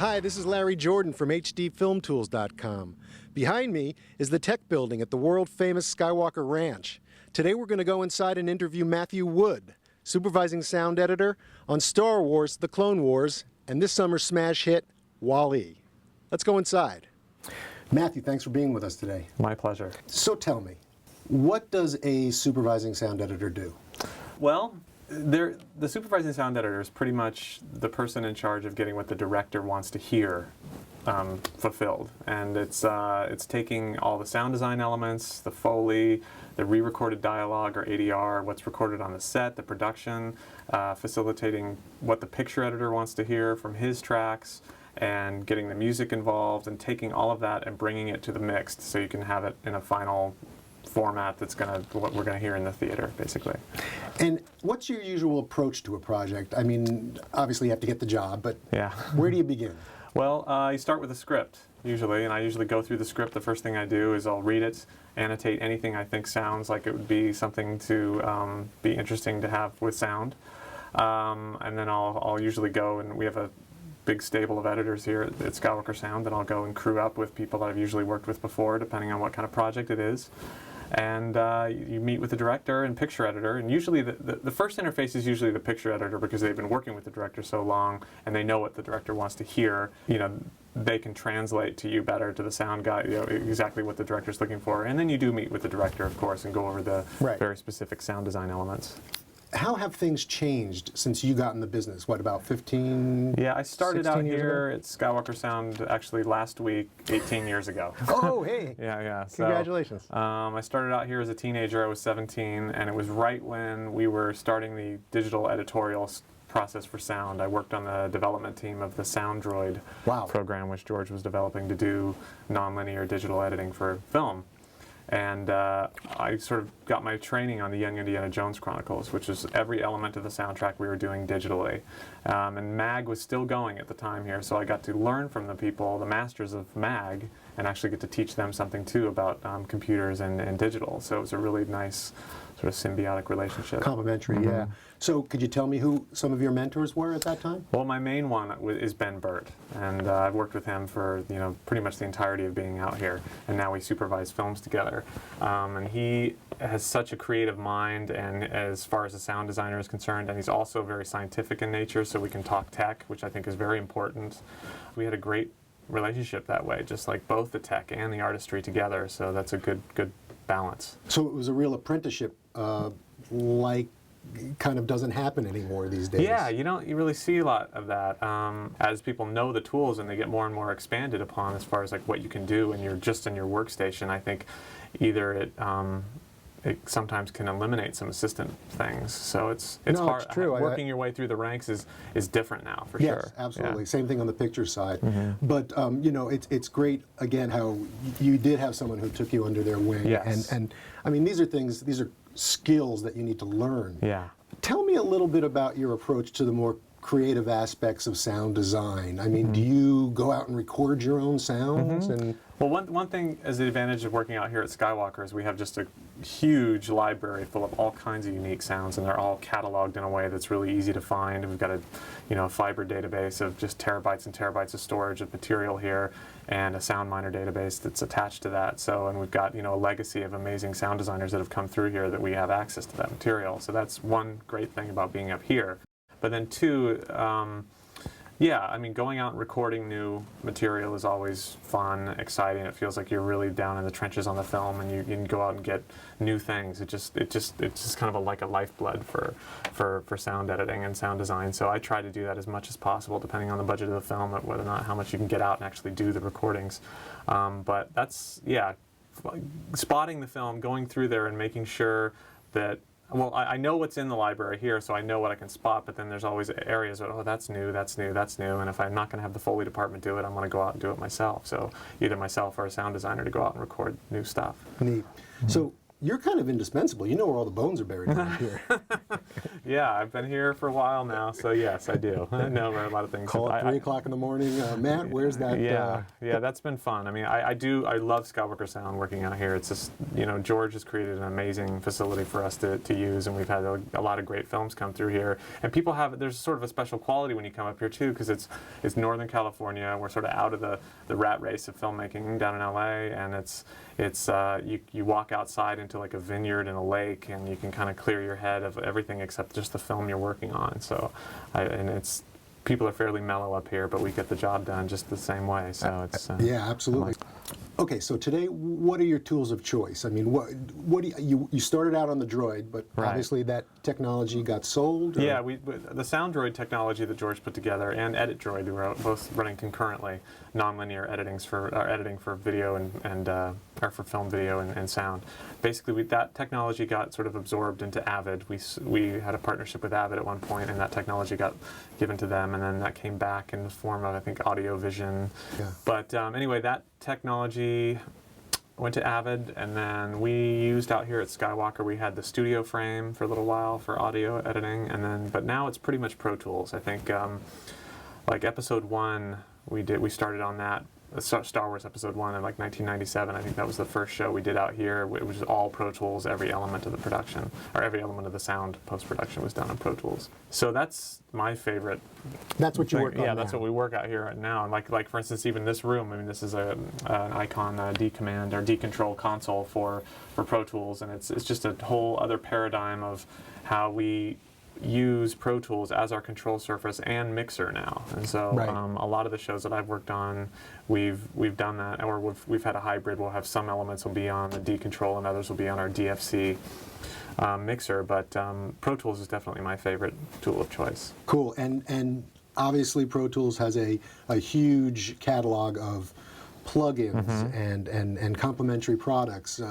Hi, this is Larry Jordan from HDFilmTools.com. Behind me is the tech building at the world-famous Skywalker Ranch. Today we're going to go inside and interview Matthew Wood, supervising sound editor on Star Wars: The Clone Wars and this summer's smash hit, WALL-E. Let's go inside. Matthew, thanks for being with us today. My pleasure. So tell me, what does a supervising sound editor do? Well, the supervising sound editor is pretty much the person in charge of getting what the director wants to hear fulfilled, and it's taking all the sound design elements, the Foley, the re-recorded dialogue or ADR, what's recorded on the set, the production, facilitating what the picture editor wants to hear from his tracks, and getting the music involved, and taking all of that and bringing it to the mixed so you can have it in a final format that's what we're gonna hear in the theater, basically. And what's your usual approach to a project? I mean, obviously you have to get the job, but yeah. Where do you begin? Well, you start with a script, usually, and I usually go through the script. The first thing I do is I'll read it, annotate anything I think sounds like it would be something to be interesting to have with sound. And then I'll usually go, and we have a big stable of editors here at Skywalker Sound, and I'll go and crew up with people that I've usually worked with before, depending on what kind of project it is. And you meet with the director and picture editor, and usually the first interface is usually the picture editor, because they've been working with the director so long and they know what the director wants to hear. You know, they can translate to you better, to the sound guy, you know, exactly what the director's looking for. And then you do meet with the director, of course, and go over the very specific sound design elements. How have things changed since you got in the business? What, about 15? Yeah, I started out here at Skywalker Sound actually last week, 18 years ago. Oh, hey. Yeah. So, congratulations. I started out here as a teenager. I was 17, and it was right when we were starting the digital editorial process for sound. I worked on the development team of the SoundDroid program, which George was developing to do nonlinear digital editing for film. And I sort of got my training on the Young Indiana Jones Chronicles, which is every element of the soundtrack we were doing digitally. And MAG was still going at the time here, so I got to learn from the people, the masters of MAG, and actually get to teach them something too about computers and digital. So it was a really nice sort of symbiotic relationship. Complementary, yeah. So could you tell me who some of your mentors were at that time? Well, my main one is Ben Burtt, and I've worked with him for pretty much the entirety of being out here, and now we supervise films together. And he has such a creative mind, and as far as the sound designer is concerned, and he's also very scientific in nature, so we can talk tech, which I think is very important. We had a great relationship that way, just like both the tech and the artistry together, so that's a good balance. So it was a real apprenticeship, like kind of doesn't happen anymore these days. Yeah, you really see a lot of that as people know the tools and they get more and more expanded upon as far as like what you can do, and you're just in your workstation. I think either it sometimes can eliminate some assistant things, so it's hard. It's true. Working your way through the ranks is different now, for sure. Yes, absolutely. Yeah. Same thing on the picture side. But it's great again how you did have someone who took you under their wing. Yes. And I mean, these are skills that you need to learn. Yeah. Tell me a little bit about your approach to the more creative aspects of sound design. I mean, do you go out and record your own sounds? Well, one thing is the advantage of working out here at Skywalker is we have just a huge library full of all kinds of unique sounds, and they're all cataloged in a way that's really easy to find. We've got a fiber database of just terabytes and terabytes of storage of material here, and a SoundMiner database that's attached to that. So, and we've got a legacy of amazing sound designers that have come through here that we have access to that material. So that's one great thing about being up here. But then two, yeah, I mean, going out and recording new material is always fun, exciting. It feels like you're really down in the trenches on the film, and you can go out and get new things. It's just kind of like a lifeblood for sound editing and sound design. So I try to do that as much as possible, depending on the budget of the film, whether or not how much you can get out and actually do the recordings. But that's, yeah, spotting the film, going through there and making sure that, well, I know what's in the library here, so I know what I can spot, but then there's always areas where, oh, that's new, that's new, that's new, and if I'm not going to have the Foley department do it, I'm going to go out and do it myself. So either myself or a sound designer to go out and record new stuff. Neat. So you're kind of indispensable. You know where all the bones are buried around here. Yeah, I've been here for a while now, so yes, I do. I know where a lot of things. Call at 3 o'clock in the morning. Matt, where's that? Yeah, that's been fun. I mean, I love Skywalker Sound working out here. It's just, George has created an amazing facility for us to use, and we've had a lot of great films come through here. And people there's sort of a special quality when you come up here too, because it's Northern California. We're sort of out of the rat race of filmmaking down in LA, and it's you walk outside into like a vineyard and a lake, and you can kind of clear your head of everything except just the film you're working on. So, people are fairly mellow up here, but we get the job done just the same way. So it's yeah, absolutely. Okay, so today, what are your tools of choice? I mean, what do you started out on the Droid, but Right. obviously that technology got sold? Or? Yeah, the Sound Droid technology that George put together and Edit Droid, we were both running concurrently, nonlinear editing for video and or for film, video, and sound. Basically, that technology got sort of absorbed into Avid. We had a partnership with Avid at one point, and that technology got given to them, and then that came back in the form of, I think, Audio Vision. Yeah. But anyway, that technology went to Avid, and then we used out here at Skywalker, we had the Studio Frame for a little while for audio editing, but now it's pretty much Pro Tools. I think like Episode 1, we started on that, Star Wars Episode 1 in like 1997. I think that was the first show we did out here. It was all Pro Tools. Every element of the production, or every element of the sound post-production was done in Pro Tools. So that's my favorite. That's what you work on Yeah, now. that's what we work out here now. And like for instance, even this room. I mean, this is an Icon D-Command or D-Control console for Pro Tools, and it's just a whole other paradigm of how we use Pro Tools as our control surface and mixer now. And so Right. a lot of the shows that I've worked on, we've done that, or we've had a hybrid. We'll have some elements will be on the D-Control and others will be on our DFC mixer, but Pro Tools is definitely my favorite tool of choice. Cool, and obviously Pro Tools has a huge catalog of plugins and complementary products.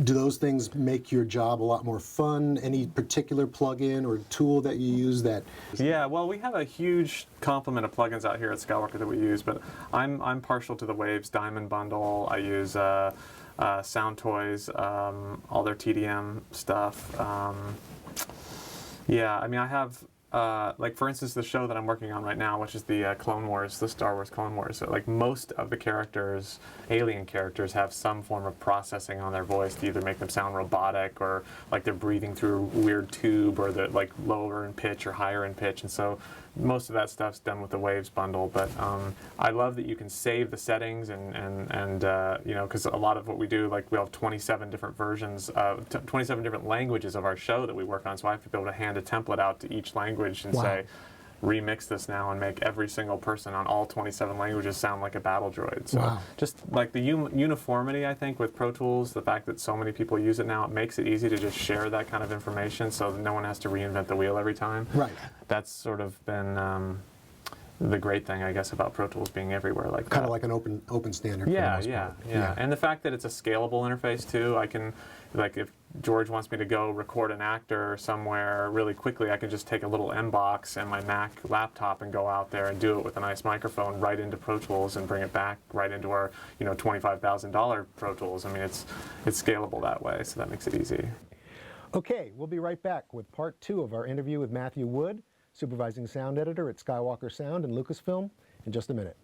Do those things make your job a lot more fun? Any particular plugin or tool that you use that? Yeah, well, we have a huge complement of plugins out here at Skywalker that we use, but I'm partial to the Waves Diamond Bundle. I use Sound Toys, all their TDM stuff. Yeah, I mean, I have, like for instance, the show that I'm working on right now, which is the Clone Wars, the Star Wars Clone Wars. So, like most of the characters, alien characters, have some form of processing on their voice to either make them sound robotic or like they're breathing through a weird tube, or they're like lower in pitch or higher in pitch. And so most of that stuff's done with the Waves bundle. But I love that you can save the settings and because a lot of what we do, like we have 27 different versions of 27 different languages of our show that we work on. So I have to be able to hand a template out to each language and Wow. say, remix this now and make every single person on all 27 languages sound like a battle droid. So Wow. just like the uniformity, I think, with Pro Tools, the fact that so many people use it now, it makes it easy to just share that kind of information so that no one has to reinvent the wheel every time. Right. That's sort of been the great thing, I guess, about Pro Tools being everywhere like that. Kind of like an open standard. For the Yeah, most yeah, part. yeah. And the fact that it's a scalable interface too, I can, like if George wants me to go record an actor somewhere really quickly, I can just take a little M-Box and my Mac laptop and go out there and do it with a nice microphone right into Pro Tools and bring it back right into our, $25,000 Pro Tools. I mean, it's scalable that way, so that makes it easy. Okay, we'll be right back with part 2 of our interview with Matthew Wood, supervising sound editor at Skywalker Sound and Lucasfilm, in just a minute.